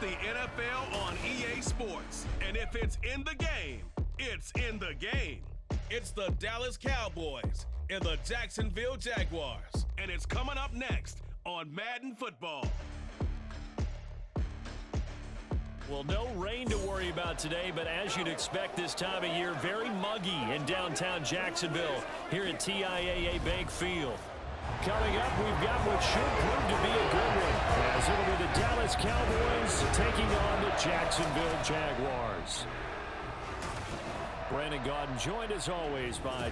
the NFL on EA Sports. And if it's in the game, it's in the game. It's the Dallas Cowboys and the Jacksonville Jaguars. And it's coming up next on Madden Football. Well, no rain to worry about today, but as you'd expect this time of year, very muggy in downtown Jacksonville here at TIAA Bank Field. Coming up, we've got what should prove to be a good one, as it'll be the Dallas Cowboys taking on the Jacksonville Jaguars. Brandon Gaudin joined as always by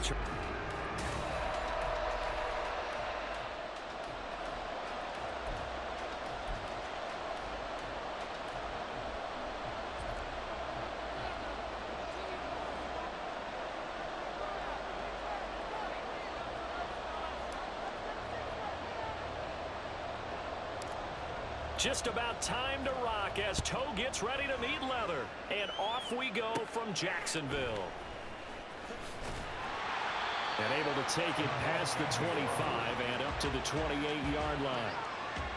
just about time to rock as toe gets ready to meet leather. And off we go from Jacksonville. And able to take it past the 25 and up to the 28-yard line.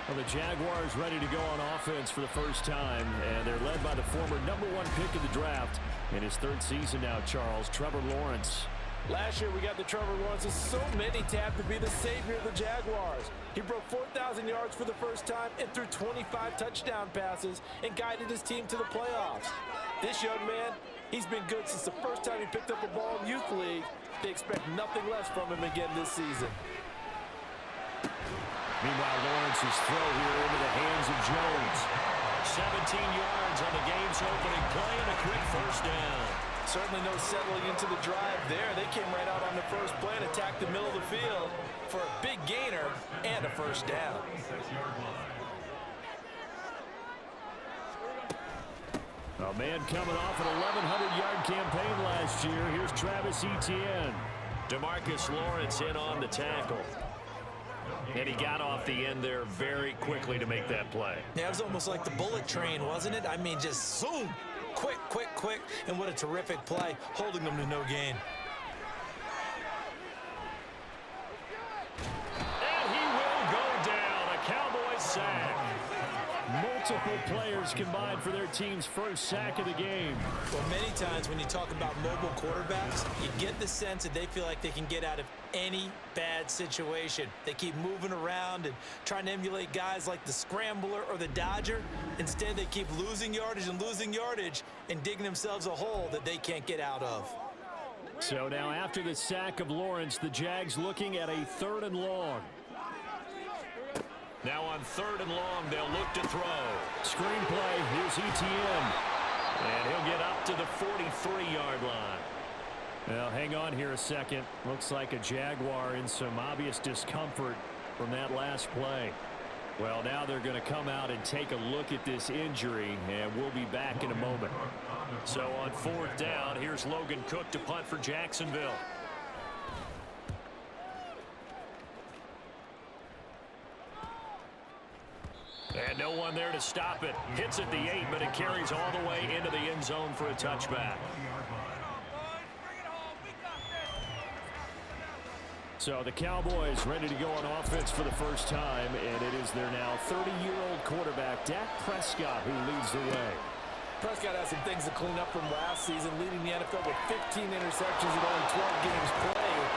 Well, the Jaguars ready to go on offense for the first time, and they're led by the former #1 pick of the draft in his third season now, Charles, Trevor Lawrence. Last year we got the Trevor Lawrences. So many tapped to be the savior of the Jaguars. He broke 4,000 yards for the first time and threw 25 touchdown passes and guided his team to the playoffs. This young man, he's been good since the first time he picked up a ball in Youth League. They expect nothing less from him again this season. Meanwhile, Lawrence's throw here into the hands of Jones. 17 yards on the game's opening play and a quick first down. Certainly no settling into the drive there. They came right out on the first play and attacked the middle of the field for a big gainer and a first down. A man coming off an 1,100-yard campaign last year. Here's Travis Etienne. DeMarcus Lawrence in on the tackle. And he got off the end there very quickly to make that play. Yeah, it was almost like the bullet train, wasn't it? I mean, just zoom. Quick, quick, quick, and what a terrific play, holding them to no gain. And he will go down, a Cowboys sack. Multiple players combined for their team's first sack of the game. Well, many times when you talk about mobile quarterbacks, you get the sense that they feel like they can get out of any bad situation. They keep moving around and trying to emulate guys like the Scrambler or the Dodger. Instead, they keep losing yardage and digging themselves a hole that they can't get out of. So now after the sack of Lawrence, the Jags looking at a 3rd and long. Now on 3rd and long, they'll look to throw. Screenplay, here's Etienne. And he'll get up to the 43-yard line. Well, hang on here a second. Looks like a Jaguar in some obvious discomfort from that last play. Well, now they're going to come out and take a look at this injury, and we'll be back in a moment. So on 4th down, here's Logan Cook to punt for Jacksonville. And no one there to stop it. Hits at the 8, but it carries all the way into the end zone for a touchback. So the Cowboys ready to go on offense for the first time, and it is their now 30-year-old quarterback, Dak Prescott, who leads the way. Prescott has some things to clean up from last season, leading the NFL with 15 interceptions in only 12 games played.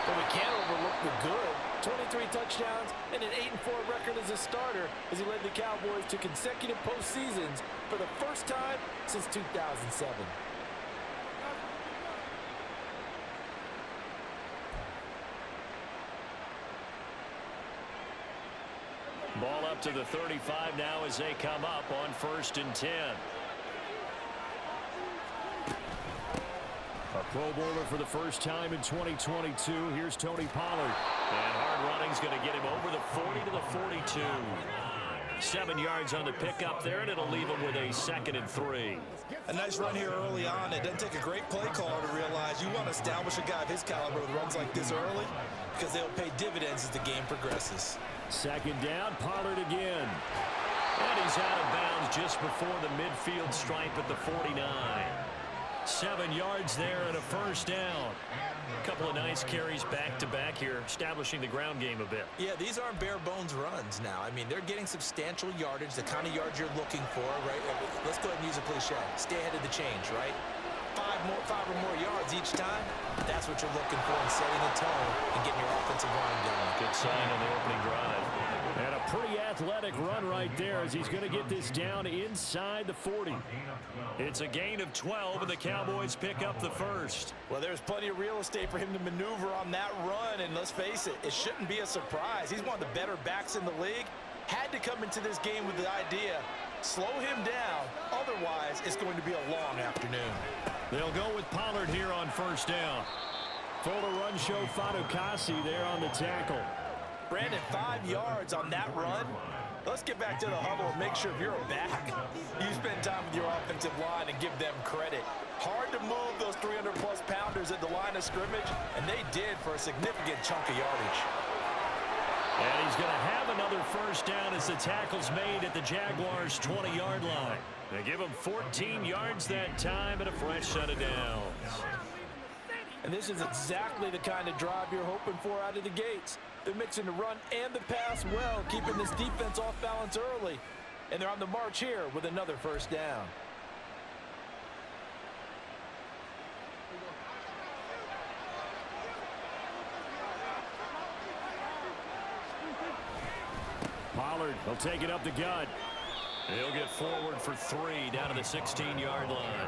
But we can't overlook the good. 23 touchdowns and an 8-4 record as a starter as he led the Cowboys to consecutive postseasons for the first time since 2007. Ball up to the 35 now as they come up on 1st and 10. A Pro Bowler for the first time in 2022. Here's Tony Pollard. And hard running's going to get him over the 40 to the 42. 7 yards on the pickup there, and it'll leave him with a 2nd and 3. A nice run here early on. It doesn't take a great play caller to realize you want to establish a guy of his caliber with runs like this early because they'll pay dividends as the game progresses. 2nd down, Pollard again. And he's out of bounds just before the midfield stripe at the 49. 7 yards there and a first down. A couple of nice carries back-to-back here, establishing the ground game a bit. Yeah, these aren't bare-bones runs now. I mean, they're getting substantial yardage, the kind of yards you're looking for, right? Let's go ahead and use a cliche. Stay ahead of the change, right? Five or more yards each time, that's what you're looking for in setting a tone and getting your offensive line going. Good sign on the opening drive. And a pretty athletic run right there as he's going to get this down inside the 40. It's a gain of 12, and the Cowboys pick up the first. Well, there's plenty of real estate for him to maneuver on that run, and let's face it, it shouldn't be a surprise. He's one of the better backs in the league. Had to come into this game with the idea, slow him down, otherwise it's going to be a long afternoon. They'll go with Pollard here on first down. Full to run show Fatukasi there on the tackle. Brandon, 5 yards on that run. Let's get back to the huddle and make sure if you're a back, you spend time with your offensive line and give them credit. Hard to move those 300-plus pounders at the line of scrimmage, and they did for a significant chunk of yardage. And he's going to have another first down as the tackle's made at the Jaguars' 20-yard line. They give him 14 yards that time and a fresh set of downs. And this is exactly the kind of drive you're hoping for out of the gates. They're mixing the run and the pass well, keeping this defense off balance early. And they're on the march here with another first down. Pollard will take it up the gut. He'll get forward for 3 down to the 16-yard line.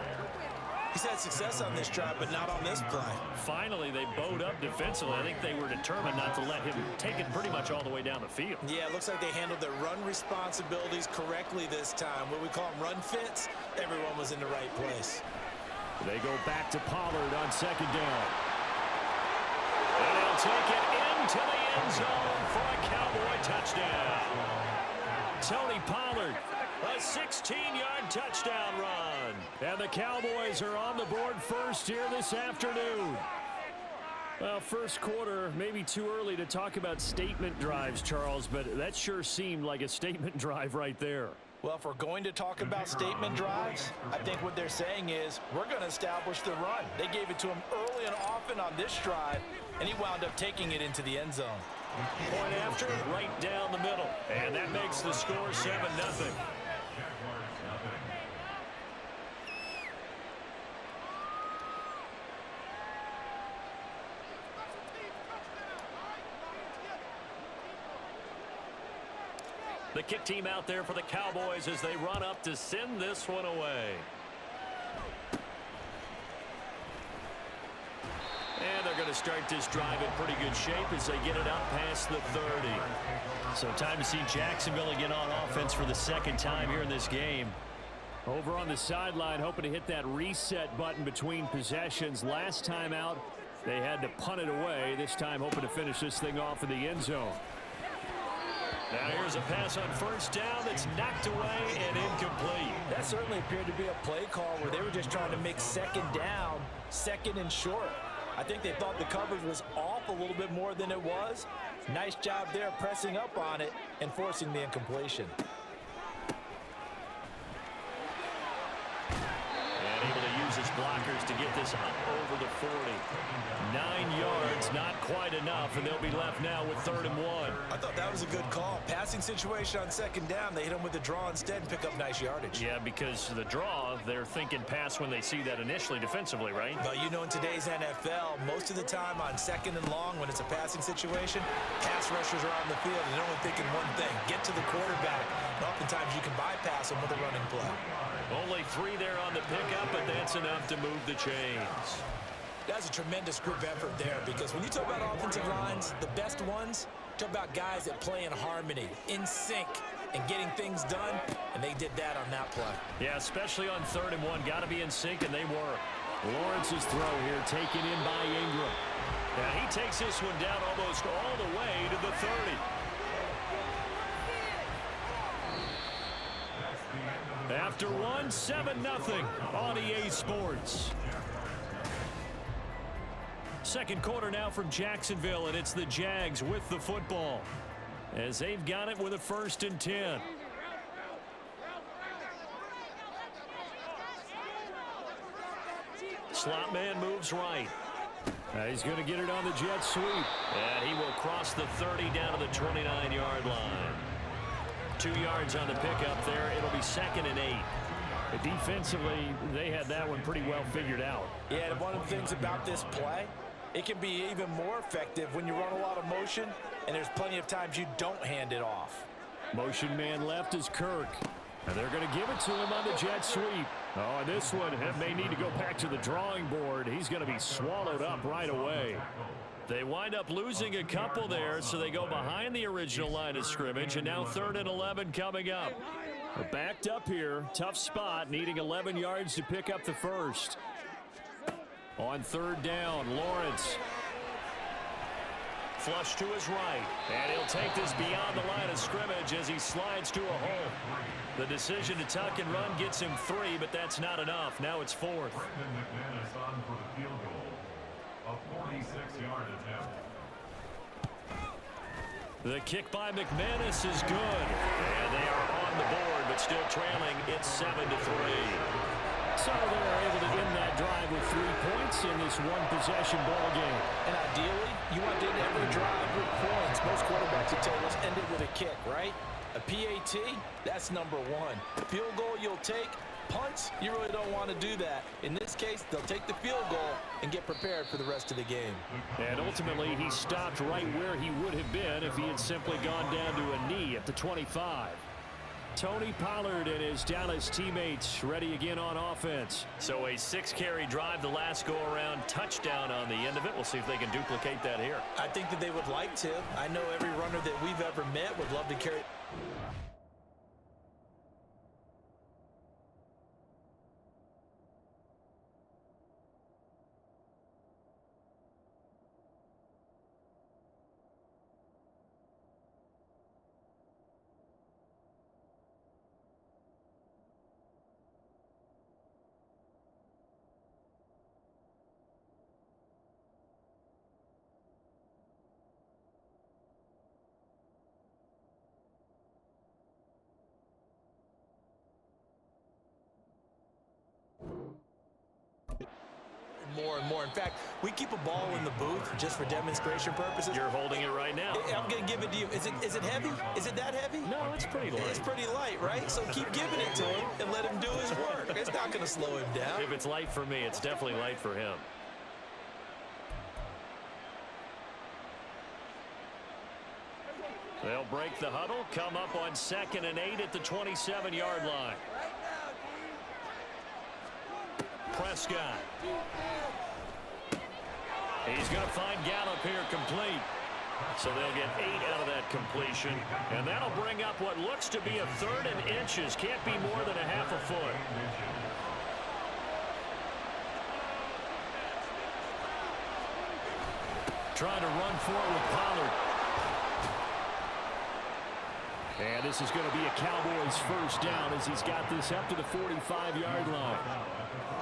He's had success on this drive, but not on this play. Finally, they bowed up defensively. I think they were determined not to let him take it pretty much all the way down the field. Yeah, it looks like they handled their run responsibilities correctly this time. What we call them run fits, everyone was in the right place. They go back to Pollard on second down. And he'll take it into the end zone for a Cowboy touchdown. Tony Pollard, a 16-yard touchdown run. And the Cowboys are on the board first here this afternoon. Well, first quarter, maybe too early to talk about statement drives, Charles, but that sure seemed like a statement drive right there. Well, if we're going to talk about statement drives, I think what they're saying is we're going to establish the run. They gave it to him early and often on this drive, and he wound up taking it into the end zone. Point after, right down the middle. And that makes the score 7-0. The kick team out there for the Cowboys as they run up to send this one away. And they're going to start this drive in pretty good shape as they get it up past the 30. So time to see Jacksonville again on offense for the second time here in this game. Over on the sideline, hoping to hit that reset button between possessions. Last time out, they had to punt it away. This time hoping to finish this thing off in the end zone. Now here's a pass on first down that's knocked away and incomplete. That certainly appeared to be a play call where they were just trying to make second down, second and short. I think they thought the coverage was off a little bit more than it was. Nice job there pressing up on it and forcing the incompletion. And able to use his blockers to get this up over the 40. 9 yards, not quite enough, and they'll be left now with 3rd and 1. I thought that was a good call. Passing situation on second down, they hit him with the draw instead and pick up nice yardage. Yeah, because the draw, they're thinking pass when they see that initially defensively, right? But you know, in today's NFL, most of the time on second and long, when it's a passing situation, pass rushers are on the field and they're only thinking one thing, get to the quarterback. And oftentimes you can bypass them with a running play. Only 3 there on the pickup, but that's enough to move the chains. That's a tremendous group effort there, because when you talk about offensive lines, the best ones, talk about guys that play in harmony, in sync, and getting things done, and they did that on that play. Yeah, especially on 3rd and 1. Got to be in sync, and they were. Lawrence's throw here taken in by Ingram. Now he takes this one down almost all the way to the 30. After 7-0 on EA Sports. Second quarter now from Jacksonville, and it's the Jags with the football as they've got it with a 1st and 10. Slot man moves right. He's going to get it on the jet sweep. And he will cross the 30 down to the 29-yard line. 2 yards on the pickup there. It'll be 2nd and 8. Defensively, they had that one pretty well figured out. Yeah, and one of the things about this play, it can be even more effective when you run a lot of motion, and there's plenty of times you don't hand it off. Motion man left is Kirk. And they're going to give it to him on the jet sweep. Oh, and this one may need to go back to the drawing board. He's going to be swallowed up right away. They wind up losing a couple there, so they go behind the original line of scrimmage, and now 3rd and 11 coming up. They're backed up here. Tough spot, needing 11 yards to pick up the first. On 3rd down, Lawrence. Flush to his right, and he'll take this beyond the line of scrimmage as he slides to a hole. The decision to tuck and run gets him 3, but that's not enough. Now it's 4th. The kick by McManus is good, and they are on the board, but still trailing. It's 7-3. So they're able to end that drive with 3 points in this one-possession ball game. And ideally, you want to end every drive with points. Most quarterbacks will tell us end it with a kick, right? A PAT, that's number 1. Field goal you'll take. Punts, you really don't want to do that. In this case, they'll take the field goal and get prepared for the rest of the game. And ultimately, he stopped right where he would have been if he had simply gone down to a knee at the 25. Tony Pollard and his Dallas teammates ready again on offense. So a 6-carry drive the last go-around, touchdown on the end of it. We'll see if they can duplicate that here. I think that they would like to. I know every runner that we've ever met would love to carry. More and more. In fact, we keep a ball in the booth just for demonstration purposes. You're holding it right now. I'm going to give it to you. Is it heavy? Is it that heavy? No, it's pretty light. It's pretty light, right? So keep giving it to him and let him do his work. It's not going to slow him down. If it's light for me, it's definitely light for him. They'll break the huddle, come up on 2nd and 8 at the 27-yard line. Prescott. He's going to find Gallup here complete. So they'll get 8 out of that completion. And that'll bring up what looks to be a 3rd and inches. Can't be more than a half a foot. Trying to run forward with Pollard. And this is going to be a Cowboys first down as he's got this up to the 45-yard line.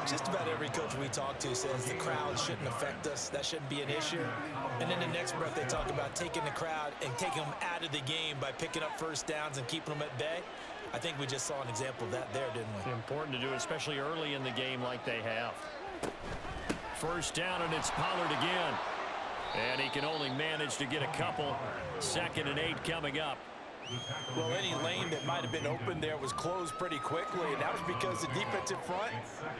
Just about every coach we talk to says the crowd shouldn't affect us. That shouldn't be an issue. And then the next breath they talk about taking the crowd and taking them out of the game by picking up first downs and keeping them at bay. I think we just saw an example of that there, didn't we? Important to do, especially early in the game like they have. First down, and it's Pollard again. And he can only manage to get a couple. 2nd and 8 coming up. Well, any lane that might have been open there was closed pretty quickly, and that was because the defensive front,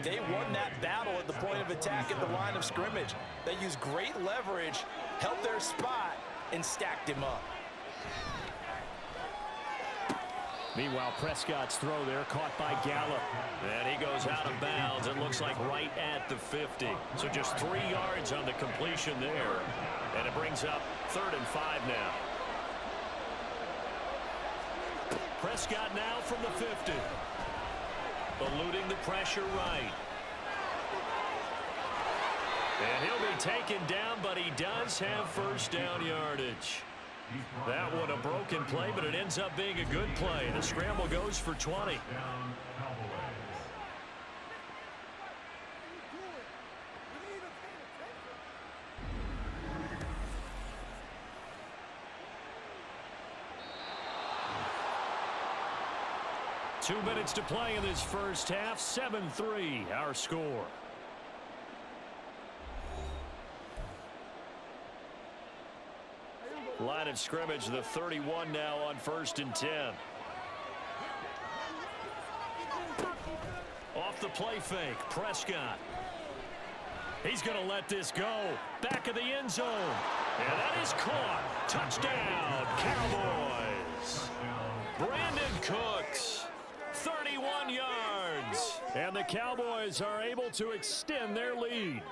they won that battle at the point of attack at the line of scrimmage. They used great leverage, held their spot, and stacked him up. Meanwhile, Prescott's throw there caught by Gallup. And he goes out of bounds. It looks like right at the 50. So just 3 yards on the completion there. And it brings up 3rd and 5 now. Prescott now from the 50. Eluding the pressure right. And he'll be taken down, but he does have first down yardage. That one a broken play, but it ends up being a good play. The scramble goes for 20. 2 minutes to play in this first half. 7-3 our score. Line of scrimmage, the 31 now on 1st and 10. Off the play fake, Prescott. He's going to let this go. Back of the end zone. And that is caught. Touchdown, Cowboys. Brandon Cooks, 31 yards. And the Cowboys are able to extend their lead.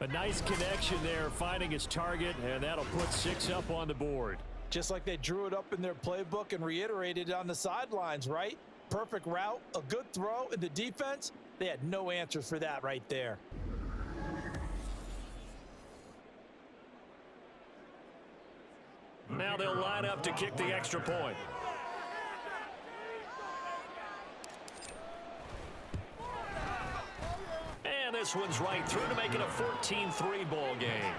A nice connection there, finding his target, and that'll put 6 up on the board. Just like they drew it up in their playbook and reiterated it on the sidelines, right? Perfect route, a good throw, and the defense, they had no answers for that right there. Now they'll line up to kick the extra point. And this one's right through to make it a 14-3 ball game.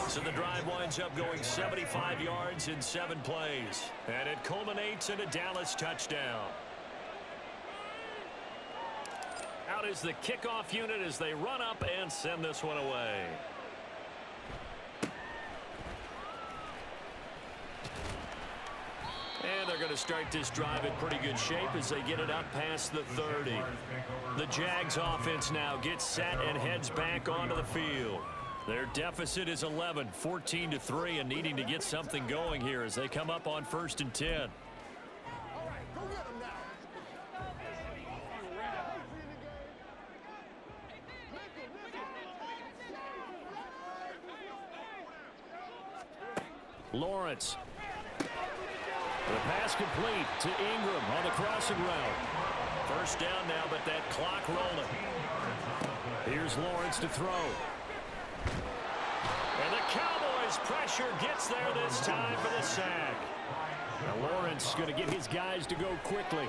So the drive winds up going 75 yards in 7 plays. And it culminates in a Dallas touchdown. Out is the kickoff unit as they run up and send this one away. And they're going to start this drive in pretty good shape as they get it up past the 30. The Jags offense now gets set and heads back onto the field. Their deficit is 11, 14-3, and needing to get something going here as they come up on 1st and 10. Lawrence. The pass complete to Ingram on the crossing route. First down now, but that clock rolling. Here's Lawrence to throw. And the Cowboys pressure gets there this time for the sack. Now Lawrence going to get his guys to go quickly.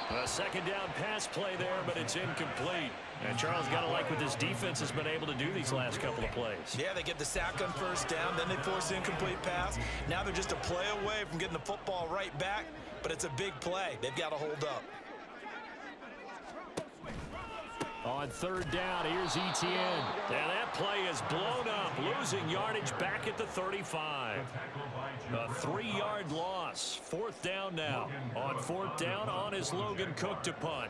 A second down pass play there, but it's incomplete. And Charles, got to like what this defense has been able to do these last couple of plays. Yeah, they get the sack on first down, then they force the incomplete pass. Now they're just a play away from getting the football right back, but it's a big play. They've got to hold up. On 3rd down, here's Etienne. And that play is blown up, losing yardage back at the 35. A 3-yard loss. 4th down now. On 4th down, on is Logan Cook to punt.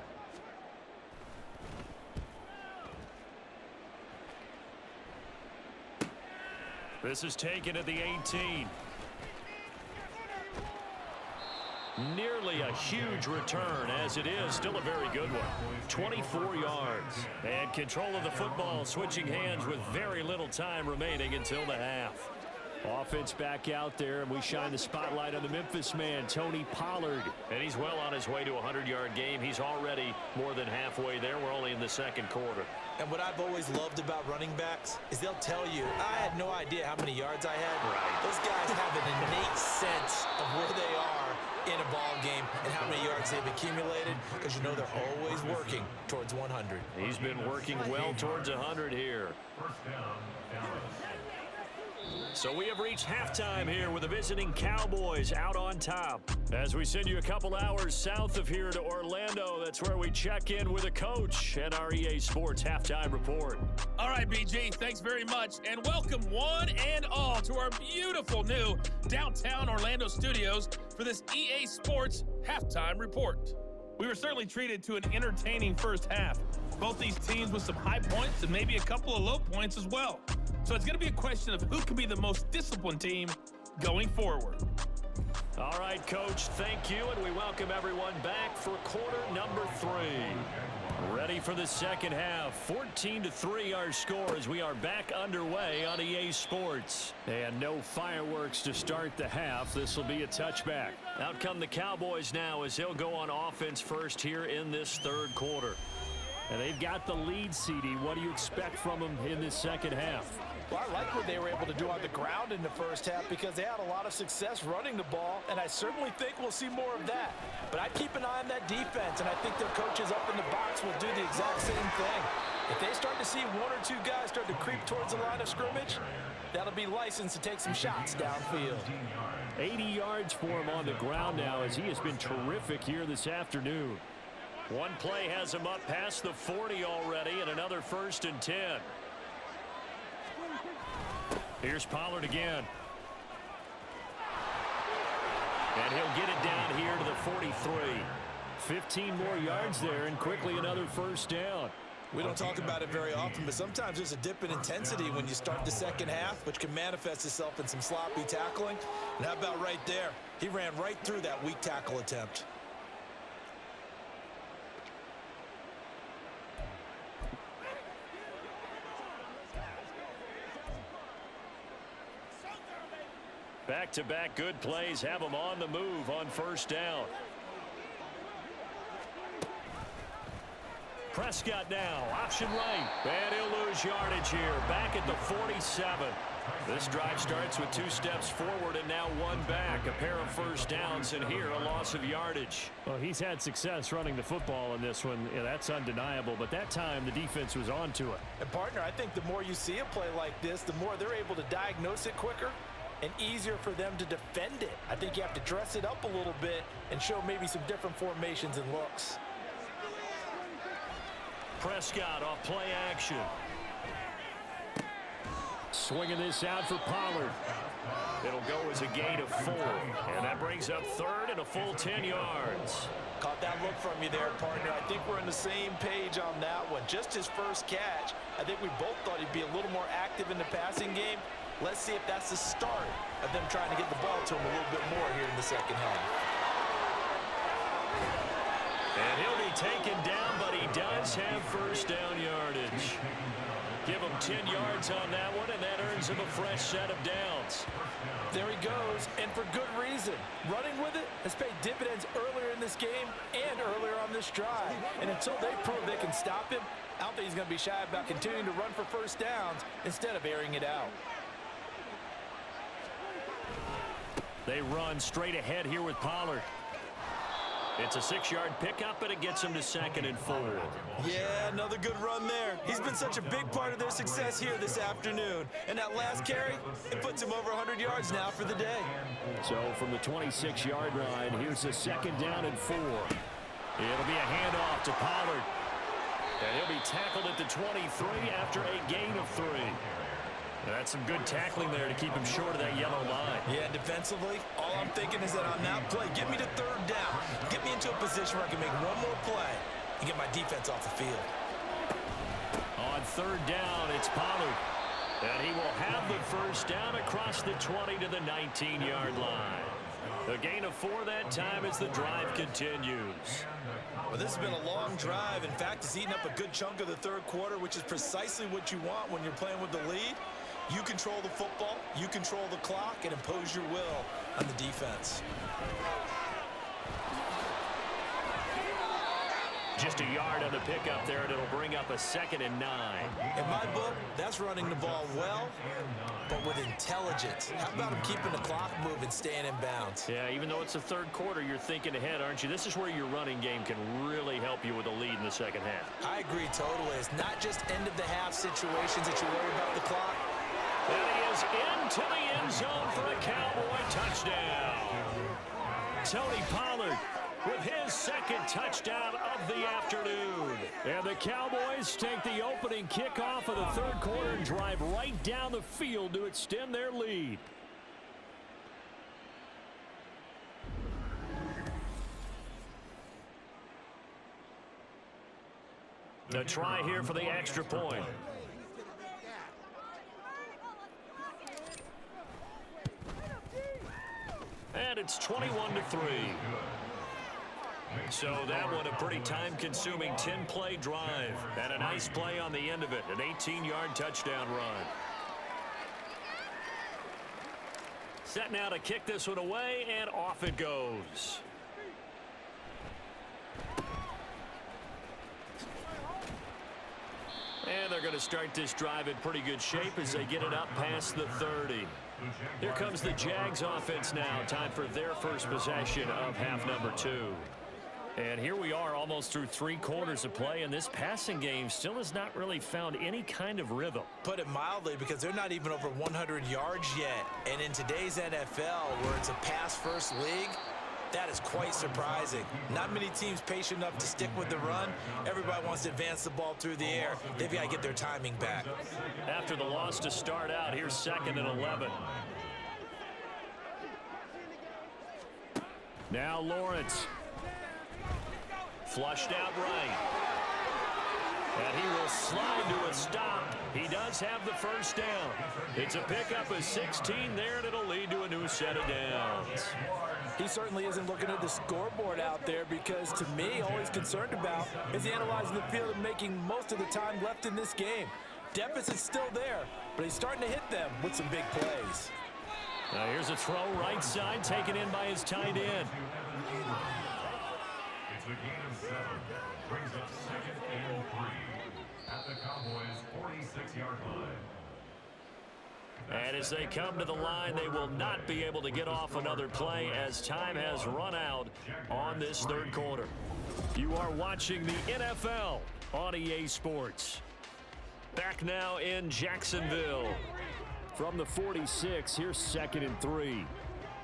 This is taken at the 18. Nearly a huge return, as it is still a very good one. 24 yards. And control of the football switching hands with very little time remaining until the half. Offense back out there, and we shine the spotlight on the Memphis man, Tony Pollard. And he's well on his way to a 100-yard game. He's already more than halfway there. We're only in the 2nd quarter. And what I've always loved about running backs is they'll tell you, I had no idea how many yards I had. Right. Those guys have an innate sense of where they are in a ball game and how many yards they've accumulated, because you know they're always working towards 100. He's been working well towards 100 here. So we have reached halftime here with the visiting Cowboys out on top. As we send you a couple hours south of here to Orlando, that's where we check in with a coach at our EA Sports Halftime Report. All right, BG, thanks very much, and welcome one and all to our beautiful new downtown Orlando studios for this EA Sports Halftime Report. We were certainly treated to an entertaining first half. Both these teams with some high points and maybe a couple of low points as well. So it's going to be a question of who can be the most disciplined team going forward. All right, Coach, thank you, and we welcome everyone back for quarter number 3. Ready for the second half. 14-3 our score as we are back underway on EA Sports. And no fireworks to start the half. This will be a touchback. Out come the Cowboys now as they'll go on offense first here in this 3rd quarter. And they've got the lead, CD. What do you expect from them in this second half? Well, I like what they were able to do on the ground in the first half because they had a lot of success running the ball, and I certainly think we'll see more of that. But I'd keep an eye on that defense, and I think their coaches up in the box will do the exact same thing. If they start to see 1 or 2 guys start to creep towards the line of scrimmage, that'll be licensed to take some shots downfield. 80 yards for him on the ground now as he has been terrific here this afternoon. One play has him up past the 40 already, and another 1st and 10. Here's Pollard again. And he'll get it down here to the 43. 15 more yards there, and quickly another first down. We don't talk about it very often, but sometimes there's a dip in intensity when you start the second half, which can manifest itself in some sloppy tackling. And how about right there? He ran right through that weak tackle attempt. Back-to-back good plays have them on the move on first down. Prescott now, option right, and he'll lose yardage here, back at the 47. This drive starts with 2 steps forward and now 1 back. A pair of first downs, and here a loss of yardage. Well, he's had success running the football in this one. Yeah, that's undeniable, but that time the defense was on to it. And partner, I think the more you see a play like this, the more they're able to diagnose it quicker and easier for them to defend it. I think you have to dress it up a little bit and show maybe some different formations and looks. Prescott off play action. Swinging this out for Pollard. It'll go as a gain of 4, and that brings up third and a full 10 yards. Caught that look from you there, partner. I think we're on the same page on that one. Just his first catch, I think we both thought he'd be a little more active in the passing game. Let's see if that's the start of them trying to get the ball to him a little bit more here in the second half. And he'll be taken down, but he does have first down yardage. Give him 10 yards on that one, and that earns him a fresh set of downs. There he goes, and for good reason. Running with it has paid dividends earlier in this game and earlier on this drive. And until they prove they can stop him, I don't think he's going to be shy about continuing to run for first downs instead of airing it out. They run straight ahead here with Pollard. It's a 6-yard pickup, and it gets him to 2nd and 4. Yeah, another good run there. He's been such a big part of their success here this afternoon. And that last carry, it puts him over 100 yards now for the day. So from the 26-yard line, here's a 2nd down and 4. It'll be a handoff to Pollard. And he'll be tackled at the 23 after a gain of 3. That's some good tackling there to keep him short of that yellow line. Yeah, defensively, all I'm thinking is that on that play, get me to 3rd down. Get me into a position where I can make one more play and get my defense off the field. On 3rd down, it's Pollard. And he will have the first down across the 20 to the 19-yard line. A gain of 4 that time as the drive continues. Well, this has been a long drive. In fact, it's eaten up a good chunk of the 3rd quarter, which is precisely what you want when you're playing with the lead. You control the football, you control the clock, and impose your will on the defense. Just a yard on the pickup there, and it'll bring up a 2nd and 9. In my book, that's running the ball well, but with intelligence. How about him keeping the clock moving, staying in bounds? Yeah, even though it's the 3rd quarter, you're thinking ahead, aren't you? This is where your running game can really help you with a lead in the second half. I agree totally. It's not just end-of-the-half situations that you worry about the clock. And he is into the end zone for a Cowboy touchdown. Tony Pollard with his 2nd touchdown of the afternoon. And the Cowboys take the opening kickoff of the 3rd quarter and drive right down the field to extend their lead. A try here for the extra point. And it's 21-3. So that one a pretty time-consuming 10-play drive. And a nice play on the end of it, an 18-yard touchdown run. Set now to kick this one away, and off it goes. And they're going to start this drive in pretty good shape as they get it up past the 30. Here comes the Jags offense now. Time for their first possession of half number 2. And here we are almost through 3 quarters of play, and this passing game still has not really found any kind of rhythm. Put it mildly, because they're not even over 100 yards yet. And in today's NFL, where it's a pass-first league, That is quite surprising. Not many teams patient enough to stick with the run. Everybody wants to advance the ball through the air. They've got to get their timing back. After the loss to start out, here's 2nd and 11. Now Lawrence. Flushed out right. And he will slide to a stop. He does have the first down. It's a pickup of 16 there, and it'll lead to a new set of downs. He certainly isn't looking at the scoreboard out there because, to me, all he's concerned about is analyzing the field and making most of the time left in this game. Deficit's still there, but he's starting to hit them with some big plays. Now here's a throw right side taken in by his tight end. It's a gain of 7. Brings up 2nd and 3 at the Cowboys' 46-yard line. And as they come to the line, they will not be able to get off another play as time has run out on this 3rd quarter. You are watching the NFL on EA Sports. Back now in Jacksonville. From the 46, here's 2nd and 3.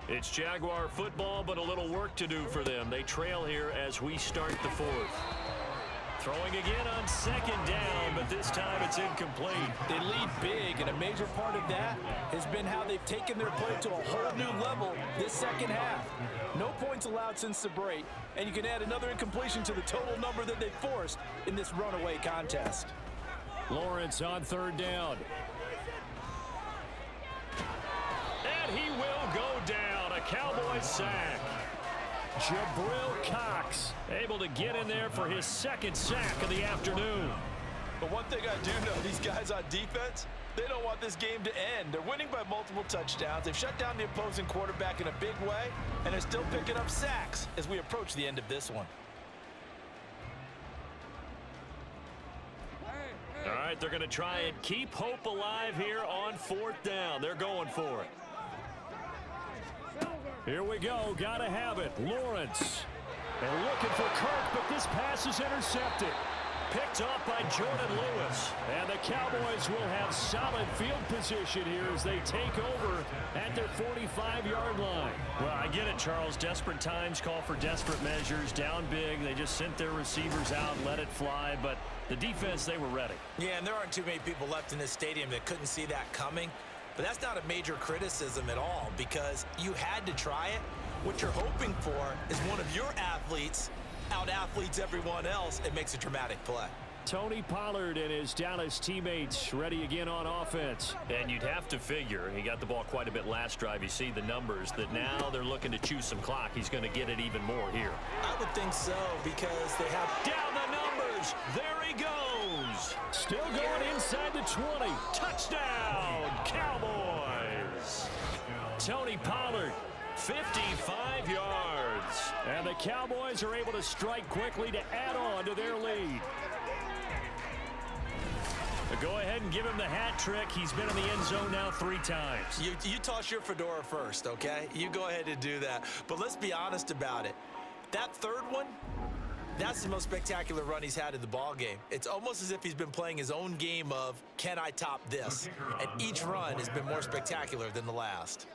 It's Jaguar football, but a little work to do for them. They trail here as we start the 4th. Throwing again on 2nd down, but this time it's incomplete. They lead big, and a major part of that has been how they've taken their play to a whole new level this 2nd half. No points allowed since the break, and you can add another incompletion to the total number that they forced in this runaway contest. Lawrence on 3rd down. And he will go down. A Cowboys sack. Jabril Cox able to get in there for his 2nd sack of the afternoon. But one thing I do know, these guys on defense, they don't want this game to end. They're winning by multiple touchdowns. They've shut down the opposing quarterback in a big way, and they're still picking up sacks as we approach the end of this one. All right, they're going to try and keep hope alive here on 4th down. They're going for it. Here we go. Got to have it. Lawrence. And looking for Kirk, but this pass is intercepted. Picked off by Jordan Lewis. And the Cowboys will have solid field position here as they take over at their 45-yard line. Well, I get it, Charles. Desperate times call for desperate measures. Down big. They just sent their receivers out and let it fly. But the defense, they were ready. Yeah, and there aren't too many people left in this stadium that couldn't see that coming. But that's not a major criticism at all because you had to try it. What you're hoping for is one of your athletes out-athletes everyone else and makes a dramatic play. Tony Pollard and his Dallas teammates ready again on offense. And you'd have to figure, he got the ball quite a bit last drive. You see the numbers that now they're looking to chew some clock. He's going to get it even more here. I would think so because they have... Down the numbers. There he goes. Still going inside the 20. Touchdown, Cowboys. Tony Pollard, 55 yards. And the Cowboys are able to strike quickly to add on to their lead. Go ahead and give him the hat trick. He's been in the end zone now 3 times. You toss your fedora first, okay? You go ahead and do that. But let's be honest about it. That 3rd one, that's the most spectacular run he's had in the ball game. It's almost as if he's been playing his own game of, can I top this? And each run has been more spectacular than the last.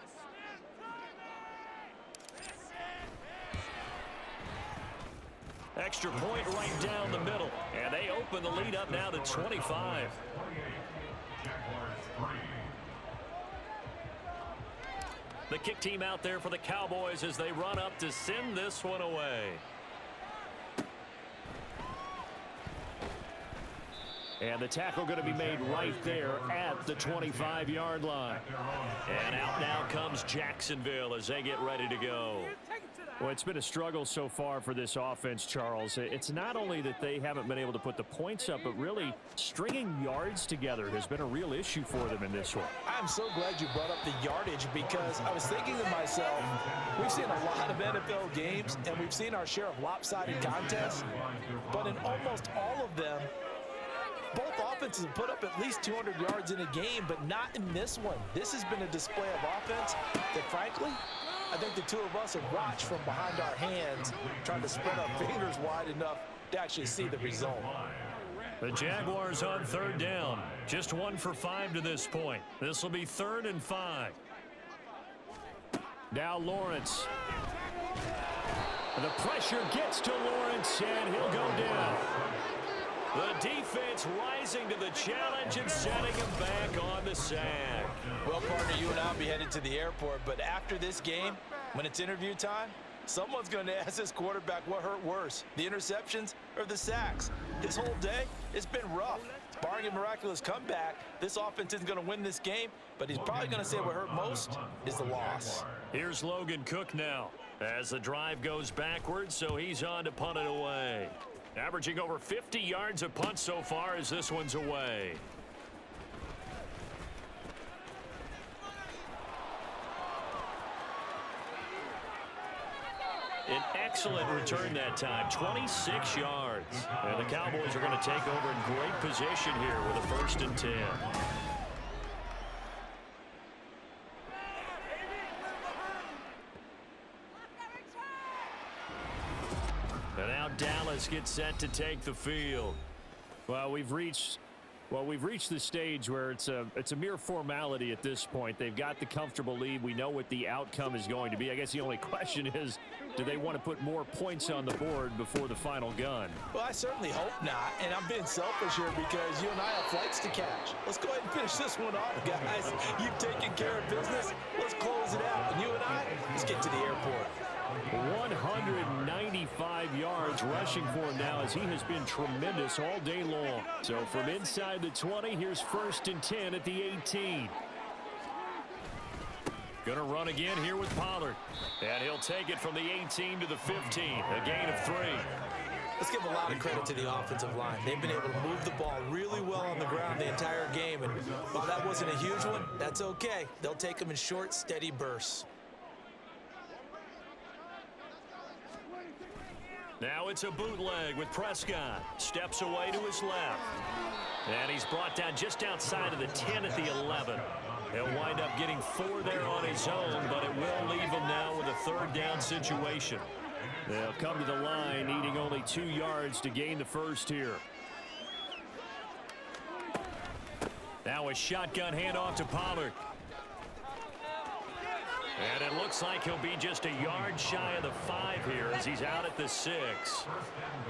Extra point right down the middle. And they open the lead up now to 25. The kick team out there for the Cowboys as they run up to send this one away. And the tackle going to be made right there at the 25-yard line. And out now comes Jacksonville as they get ready to go. Well, it's been a struggle so far for this offense, Charles. It's not only that they haven't been able to put the points up, but really stringing yards together has been a real issue for them in this one. I'm so glad you brought up the yardage because I was thinking to myself, we've seen a lot of NFL games and we've seen our share of lopsided contests, but in almost all of them, both offenses have put up at least 200 yards in a game, but not in this one. This has been a display of offense that, frankly, I think the two of us have watched from behind our hands, trying to spread our fingers wide enough to actually see the result. The Jaguars on 3rd down. Just 1 for 5 to this point. This will be 3rd and 5. Now Lawrence. The pressure gets to Lawrence, and he'll go down. The defense rising to the challenge and setting him back on the sack. Well, partner, you and I will be headed to the airport, but after this game, when it's interview time, someone's going to ask this quarterback what hurt worse, the interceptions or the sacks. His whole day, it's been rough. Barring a miraculous comeback, this offense isn't going to win this game, but he's probably going to say what hurt most is the loss. Here's Logan Cook now as the drive goes backwards, so he's on to punt it away. Averaging over 50 yards a punt so far as this one's away. An excellent return that time, 26 yards. And the Cowboys are going to take over in great position here with a 1st and 10. And now Dallas gets set to take the field. Well, we've reached the stage where it's a mere formality at this point. They've got the comfortable lead. We know what the outcome is going to be. I guess the only question is, do they want to put more points on the board before the final gun? Well, I certainly hope not, and I'm being selfish here because you and I have flights to catch. Let's go ahead and finish this one off, guys. You've taken care of business. Let's close it out. And you and I, let's get to the airport. 195 yards rushing for him now as he has been tremendous all day long. So from inside the 20, here's 1st and 10 at the 18. Gonna run again here with Pollard. And he'll take it from the 18 to the 15. A gain of 3. Let's give a lot of credit to the offensive line. They've been able to move the ball really well on the ground the entire game. And while that wasn't a huge one, that's okay. They'll take them in short, steady bursts. Now it's a bootleg with Prescott. Steps away to his left. And he's brought down just outside of the 10 at the 11. He'll wind up getting 4 there on his own, but it will leave him now with a 3rd down situation. They'll come to the line, needing only 2 yards to gain the 1st here. Now a shotgun handoff to Pollard. And it looks like he'll be just a yard shy of the 5 here as he's out at the 6.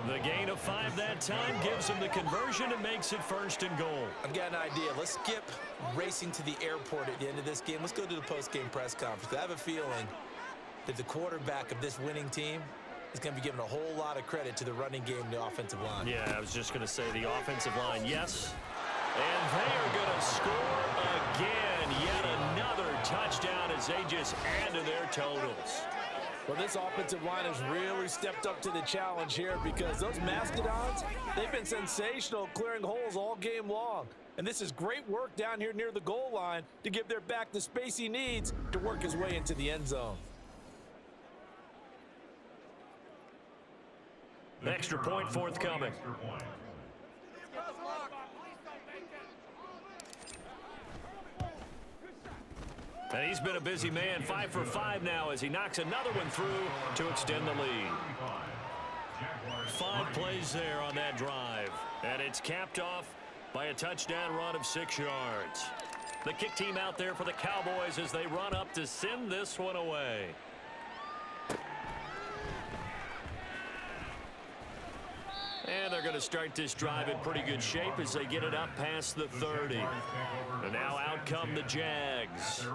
The gain of 5 that time gives him the conversion and makes it 1st and goal. I've got an idea. Let's skip racing to the airport at the end of this game. Let's go to the post-game press conference. I have a feeling that the quarterback of this winning team is going to be given a whole lot of credit to the running game and the offensive line. Yeah, I was just going to say the offensive line, yes. And they are going to score again. Yet another touchdown as they just add to their totals. Well, this offensive line has really stepped up to the challenge here because those Mastodons, they've been sensational clearing holes all game long. And this is great work down here near the goal line to give their back the space he needs to work his way into the end zone. Extra point forthcoming. And he's been a busy man, 5 for 5 now as he knocks another one through to extend the lead. 5 plays there on that drive. And it's capped off by a touchdown run of 6 yards. The kick team out there for the Cowboys as they run up to send this one away. And they're going to start this drive in pretty good shape as they get it up past the 30. And now out come the Jags.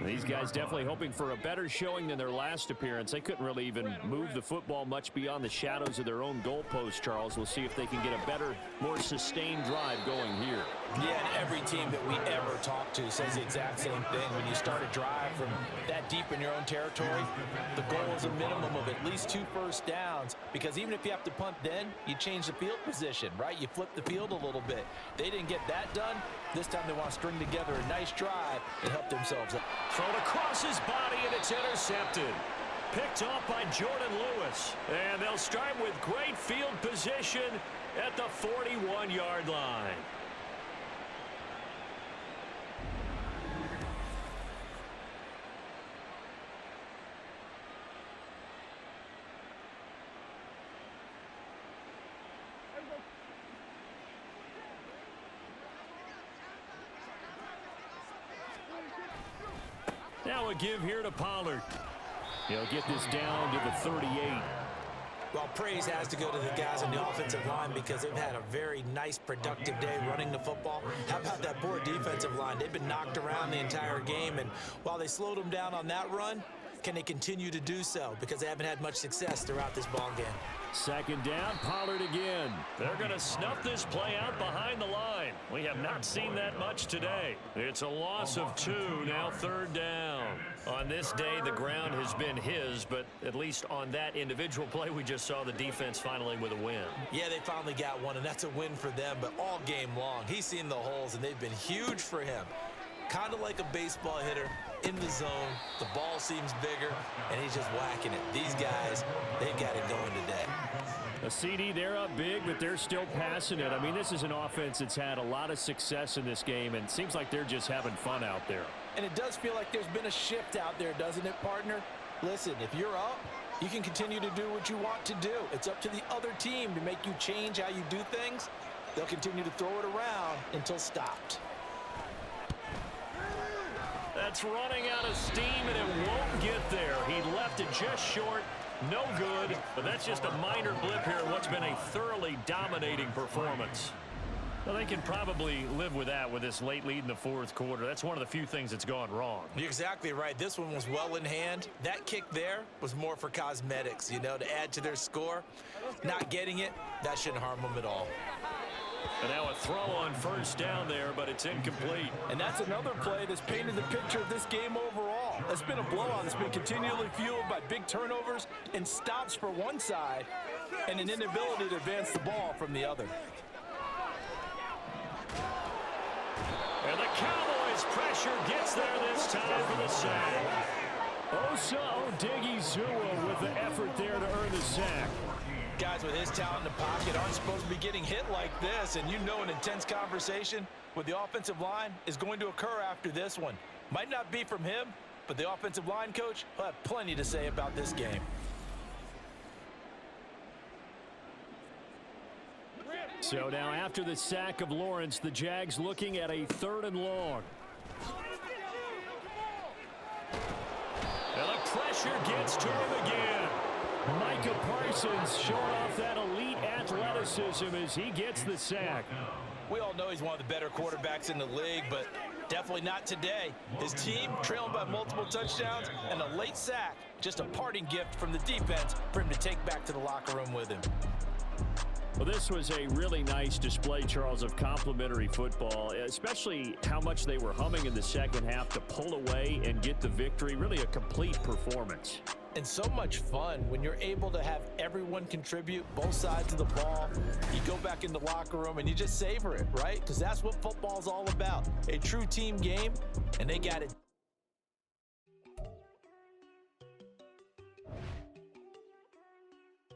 These guys definitely hoping for a better showing than their last appearance. They couldn't really even move the football much beyond the shadows of their own goalpost, Charles. We'll see if they can get a better, more sustained drive going here. Yeah, and every team that we ever talk to says the exact same thing. When you start a drive from that deep in your own territory, the goal is a minimum of at least 2 first downs, because even if you have to punt then, you change the field position, right? You flip the field a little bit. They didn't get that done. This time they want to string together a nice drive and help themselves out. Thrown across his body, and it's intercepted. Picked off by Jordan Lewis. And they'll start with great field position at the 41-yard line. Now a give here to Pollard. He'll get this down to the 38. Well, praise has to go to the guys on the offensive line because they've had a very nice, productive day running the football. How about that poor defensive line? They've been knocked around the entire game, and while they slowed them down on that run, can they continue to do so? Because they haven't had much success throughout this ball game. Second down, Pollard again. They're going to snuff this play out behind the line. We have not seen that much today. It's a loss of 2, now third down. On this day, the ground has been his, but at least on that individual play, we just saw the defense finally with a win. Yeah, they finally got one, and that's a win for them, but all game long, he's seen the holes, and they've been huge for him. Kind of like a baseball hitter in the zone. The ball seems bigger, and he's just whacking it. These guys, they've got it going today. A CD, they're up big, but they're still passing it. I mean, this is an offense that's had a lot of success in this game, and it seems like they're just having fun out there. And it does feel like there's been a shift out there, doesn't it, partner? Listen, if you're up, you can continue to do what you want to do. It's up to the other team to make you change how you do things. They'll continue to throw it around until stopped. That's running out of steam, and it won't get there. He left it just short. No good, but that's just a minor blip here in what's been a thoroughly dominating performance. Well, they can probably live with that with this late lead in the fourth quarter. That's one of the few things that's gone wrong. You're exactly right. This one was well in hand. That kick there was more for cosmetics, you know, to add to their score. Not getting it, that shouldn't harm them at all. And now a throw on first down there, but it's incomplete. And that's another play that's painted the picture of this game overall. It's been a blowout that's been continually fueled by big turnovers and stops for one side and an inability to advance the ball from the other. And the Cowboys' pressure gets there this time for the sack. Odighizuwa with the effort there to earn the sack. Guys with his talent in the pocket aren't supposed to be getting hit like this, and you know an intense conversation with the offensive line is going to occur after this one. Might not be from him, but the offensive line coach will have plenty to say about this game. So now after the sack of Lawrence, the Jags looking at a 3rd and long. And the pressure gets to him again. Micah Parsons showing off that elite athleticism as he gets the sack. We all know he's one of the better quarterbacks in the league, but definitely not today. His team trailing by multiple touchdowns and a late sack, just a parting gift from the defense for him to take back to the locker room with him. Well, this was a really nice display, Charles, of complimentary football, especially how much they were humming in the second half to pull away and get the victory. Really a complete performance. And so much fun when you're able to have everyone contribute, both sides of the ball. You go back in the locker room and you just savor it, right? Because that's what football's all about. A true team game, and they got it.